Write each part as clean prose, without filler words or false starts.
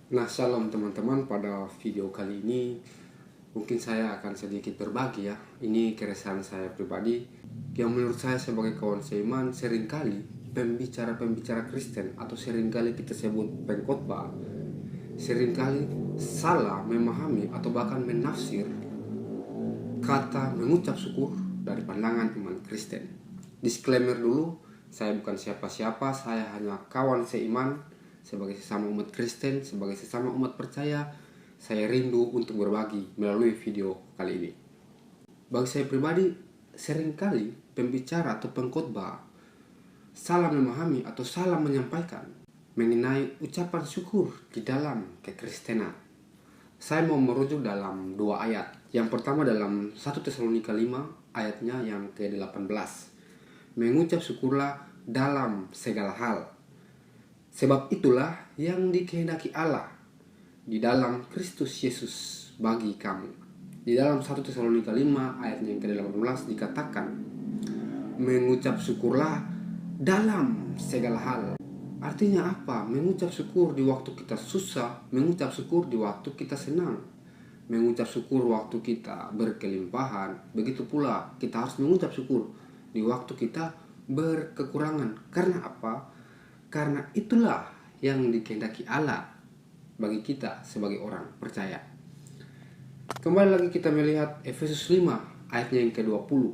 Nah, shalom teman-teman. Pada video kali ini mungkin saya akan sedikit berbagi ya. Ini keresahan saya pribadi yang menurut saya sebagai kawan seiman, seringkali pembicara-pembicara Kristen atau seringkali kita sebut pengkhotbah seringkali salah memahami atau bahkan menafsir kata mengucap syukur dari pandangan iman Kristen. Disclaimer dulu, saya bukan siapa-siapa, saya hanya kawan seiman. Sebagai sesama umat Kristen, sebagai sesama umat percaya, saya rindu untuk berbagi melalui video kali ini. Bagi saya pribadi, seringkali pembicara atau pengkhotbah salah memahami atau salah menyampaikan mengenai ucapan syukur di dalam kekristenan. Saya mau merujuk dalam dua ayat. Yang pertama dalam 1 Tesalonika 5 ayatnya yang ke-18. Mengucap syukurlah dalam segala hal. Sebab itulah yang dikehendaki Allah di dalam Kristus Yesus bagi kamu. Di dalam 1 Tesalonika 5 ayatnya yang ke-18 dikatakan, mengucap syukurlah dalam segala hal. Artinya apa? Mengucap syukur di waktu kita susah, mengucap syukur di waktu kita senang, mengucap syukur waktu kita berkelimpahan. Begitu pula kita harus mengucap syukur di waktu kita berkekurangan. Karena apa? Karena itulah yang dikehendaki Allah bagi kita sebagai orang percaya. Kembali lagi kita melihat Efesus 5 ayatnya yang ke-20.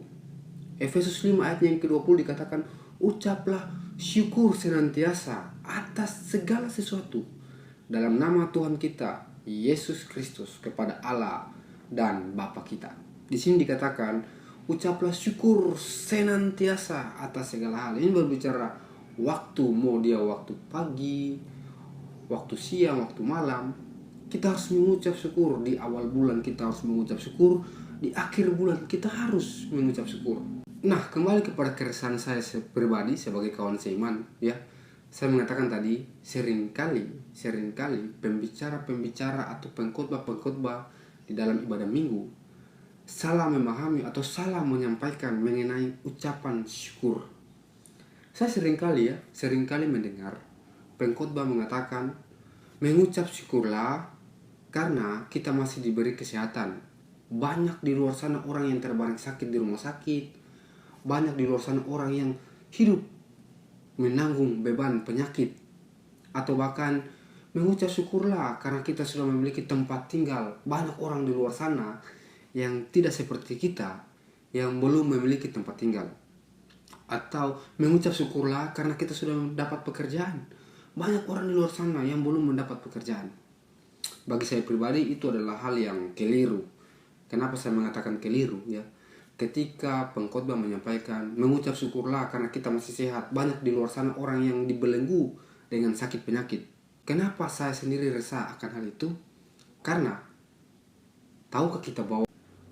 Efesus 5 ayatnya yang ke-20 dikatakan, ucaplah syukur senantiasa atas segala sesuatu dalam nama Tuhan kita Yesus Kristus kepada Allah dan Bapa kita. Di sini dikatakan, ucaplah syukur senantiasa atas segala hal. Ini berbicara waktu, mau dia waktu pagi, waktu siang, waktu malam. Kita harus mengucap syukur. Di awal bulan kita harus mengucap syukur, di akhir bulan kita harus mengucap syukur. Nah, kembali kepada keresahan saya pribadi sebagai kawan seiman ya. Saya mengatakan tadi, seringkali pembicara-pembicara atau pengkhotbah di dalam ibadah minggu salah memahami atau salah menyampaikan mengenai ucapan syukur. Saya seringkali mendengar pengkhotbah mengatakan, mengucap syukurlah karena kita masih diberi kesehatan. Banyak di luar sana orang yang terbaring sakit di rumah sakit. Banyak di luar sana orang yang hidup menanggung beban penyakit. Atau bahkan mengucap syukurlah karena kita sudah memiliki tempat tinggal. Banyak orang di luar sana yang tidak seperti kita, yang belum memiliki tempat tinggal. Atau mengucap syukurlah karena kita sudah mendapat pekerjaan. Banyak orang di luar sana yang belum mendapat pekerjaan. Bagi saya pribadi itu adalah hal yang keliru. Kenapa saya mengatakan keliru ya? Ketika pengkhotbah menyampaikan mengucap syukurlah karena kita masih sehat, banyak di luar sana orang yang dibelenggu dengan sakit penyakit. Kenapa saya sendiri resah akan hal itu? Karena tahukah kita bahwa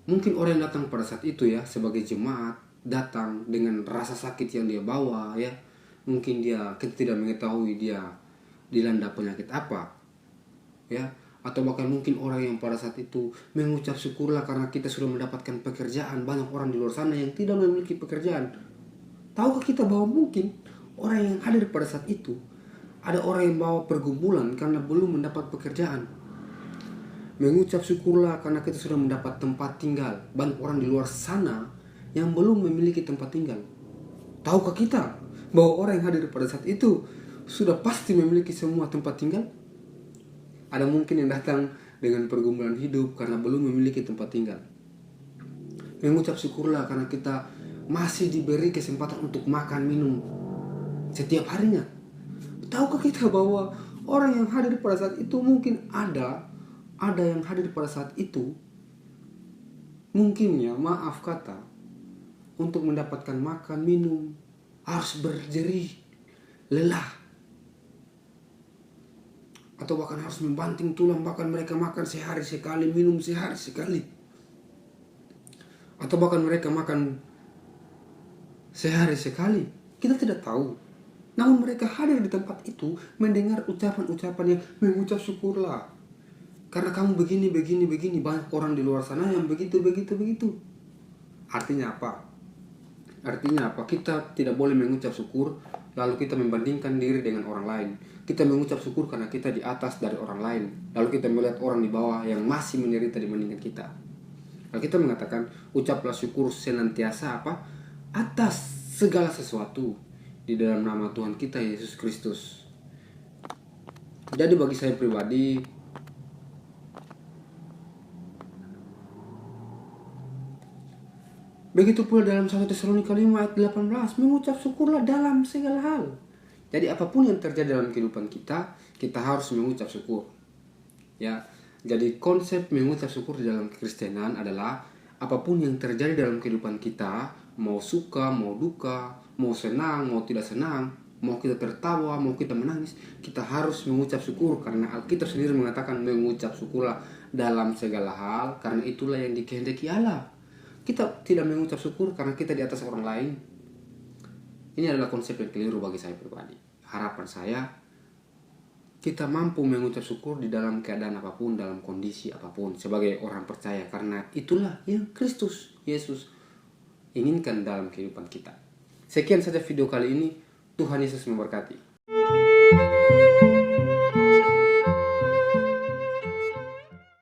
mungkin orang yang datang pada saat itu ya sebagai jemaat datang dengan rasa sakit yang dia bawa ya. Mungkin kita tidak mengetahui dia dilanda penyakit apa ya. Atau bahkan mungkin orang yang pada saat itu mengucap syukurlah karena kita sudah mendapatkan pekerjaan. Banyak orang di luar sana yang tidak memiliki pekerjaan. Tahukah kita bahwa mungkin orang yang hadir pada saat itu ada orang yang bawa pergumulan karena belum mendapat pekerjaan. Mengucap syukurlah karena kita sudah mendapat tempat tinggal. Banyak orang di luar sana yang belum memiliki tempat tinggal. Tahukah kita bahwa orang yang hadir pada saat itu sudah pasti memiliki semua tempat tinggal? Ada mungkin yang datang dengan pergumulan hidup karena belum memiliki tempat tinggal. Mengucap syukurlah karena kita masih diberi kesempatan untuk makan minum setiap harinya. Tahukah kita bahwa orang yang hadir pada saat itu mungkin ada yang hadir pada saat itu mungkin ya, maaf kata, untuk mendapatkan makan minum harus berjerih lelah, atau bahkan harus membanting tulang. Bahkan mereka makan sehari sekali, minum sehari sekali, atau bahkan mereka makan sehari sekali. Kita tidak tahu. Namun mereka hadir di tempat itu mendengar ucapan-ucapan yang mengucap syukurlah karena kamu begini. Banyak orang di luar sana yang begitu. Artinya apa? Kita tidak boleh mengucap syukur lalu kita membandingkan diri dengan orang lain. Kita mengucap syukur karena kita di atas dari orang lain, lalu kita melihat orang di bawah yang masih menderita dibandingkan kita. Lalu kita mengatakan, ucaplah syukur senantiasa atas segala sesuatu di dalam nama Tuhan kita Yesus Kristus. Jadi bagi saya pribadi, begitu pula dalam 1 Tesalonika 5 ayat 18, mengucap syukurlah dalam segala hal. Jadi apapun yang terjadi dalam kehidupan kita, kita harus mengucap syukur. Ya, jadi konsep mengucap syukur di dalam kekristenan adalah apapun yang terjadi dalam kehidupan kita, mau suka, mau duka, mau senang, mau tidak senang, mau kita tertawa, mau kita menangis, kita harus mengucap syukur karena Alkitab sendiri mengatakan mengucap syukurlah dalam segala hal karena itulah yang dikehendaki Allah. Kita tidak mengucap syukur karena kita di atas orang lain. Ini adalah konsep yang keliru bagi saya pribadi. Harapan saya, kita mampu mengucap syukur di dalam keadaan apapun, dalam kondisi apapun, sebagai orang percaya. Karena itulah yang Kristus Yesus inginkan dalam kehidupan kita. Sekian saja video kali ini. Tuhan Yesus memberkati.